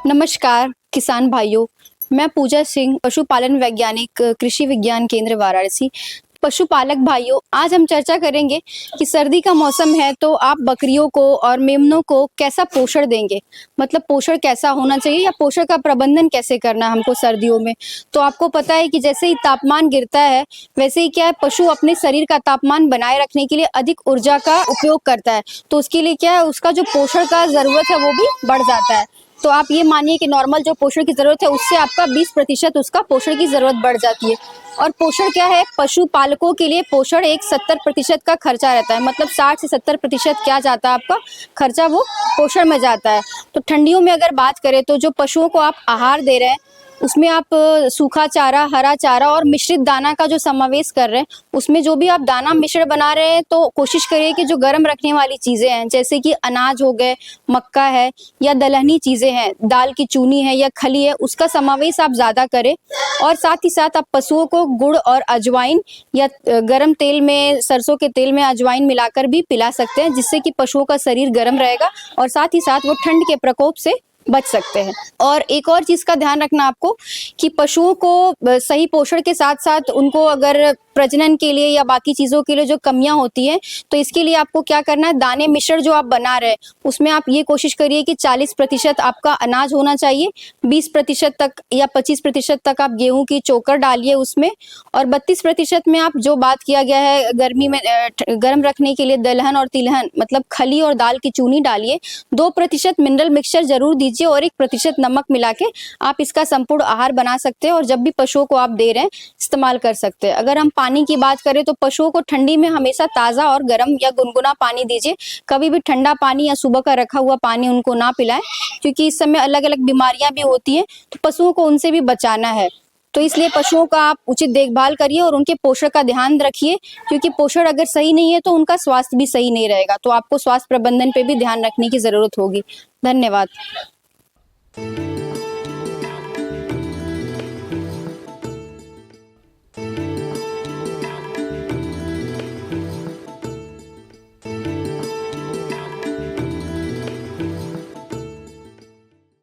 नमस्कार किसान भाइयों, मैं पूजा सिंह, पशुपालन वैज्ञानिक, कृषि विज्ञान केंद्र वाराणसी। पशुपालक भाइयों, आज हम चर्चा करेंगे कि सर्दी का मौसम है तो आप बकरियों को और मेमनों को कैसा पोषण देंगे। मतलब पोषण कैसा होना चाहिए या पोषण का प्रबंधन कैसे करना है हमको सर्दियों में। तो आपको पता है कि जैसे ही तापमान गिरता है वैसे ही क्या है, पशु अपने शरीर का तापमान बनाए रखने के लिए अधिक ऊर्जा का उपयोग करता है। तो उसके लिए क्या है, उसका जो पोषण का जरूरत है वो भी बढ़ जाता है। तो आप ये मानिए कि नॉर्मल जो पोषण की जरूरत है उससे आपका 20% उसका पोषण की जरूरत बढ़ जाती है। और पोषण क्या है, पशुपालकों के लिए पोषण एक 70% का खर्चा रहता है। मतलब 60 से 70% क्या जाता है आपका खर्चा, वो पोषण में जाता है। तो ठंडियों में अगर बात करें तो जो पशुओं को आप आहार दे रहे हैं उसमें आप सूखा चारा, हरा चारा और मिश्रित दाना का जो समावेश कर रहे हैं, उसमें जो भी आप दाना मिश्रण बना रहे हैं तो कोशिश करिए कि जो गर्म रखने वाली चीजें हैं जैसे कि अनाज हो गए, मक्का है या दलहनी चीजें हैं, दाल की चूनी है या खली है, उसका समावेश आप ज्यादा करें। और साथ ही साथ आप पशुओं को गुड़ और अजवाइन या गर्म तेल में, सरसों के तेल में अजवाइन मिलाकर भी पिला सकते हैं, जिससे कि पशुओं का शरीर गर्म रहेगा और साथ ही साथ वो ठंड के प्रकोप से बच सकते हैं। और एक और चीज का ध्यान रखना आपको कि पशुओं को सही पोषण के साथ साथ उनको अगर प्रजनन के लिए या बाकी चीजों के लिए जो कमियां होती हैं तो इसके लिए आपको क्या करना है, दाने मिश्रण जो आप बना रहे हैं उसमें आप ये कोशिश करिए कि 40% आपका अनाज होना चाहिए, 20% तक या 25% तक आप गेहूं की चोकर डालिए उसमें, और 32% में आप जो बात किया गया है गर्मी में गर्म रखने के लिए दलहन और तिलहन मतलब खली और दाल की चूनी डालिए। 2% मिनरल मिक्सचर जरूर दीजिए और 1% नमक मिला के आप इसका संपूर्ण आहार बना सकते हैं और जब भी पशुओं को आप दे रहे हैं इस्तेमाल कर सकते हैं। अगर हम पानी की बात करें तो पशुओं को ठंडी में हमेशा ताजा और गर्म या गुनगुना पानी दीजिए। कभी भी ठंडा पानी या सुबह का रखा हुआ पानी उनको ना पिलाएं, क्योंकि इस समय अलग अलग बीमारियां भी होती हैं तो पशुओं को उनसे भी बचाना है। तो इसलिए पशुओं का आप उचित देखभाल करिए और उनके पोषण का ध्यान रखिए, क्योंकि पोषण अगर सही नहीं है तो उनका स्वास्थ्य भी सही नहीं रहेगा। तो आपको स्वास्थ्य प्रबंधन पे भी ध्यान रखने की जरूरत होगी। धन्यवाद।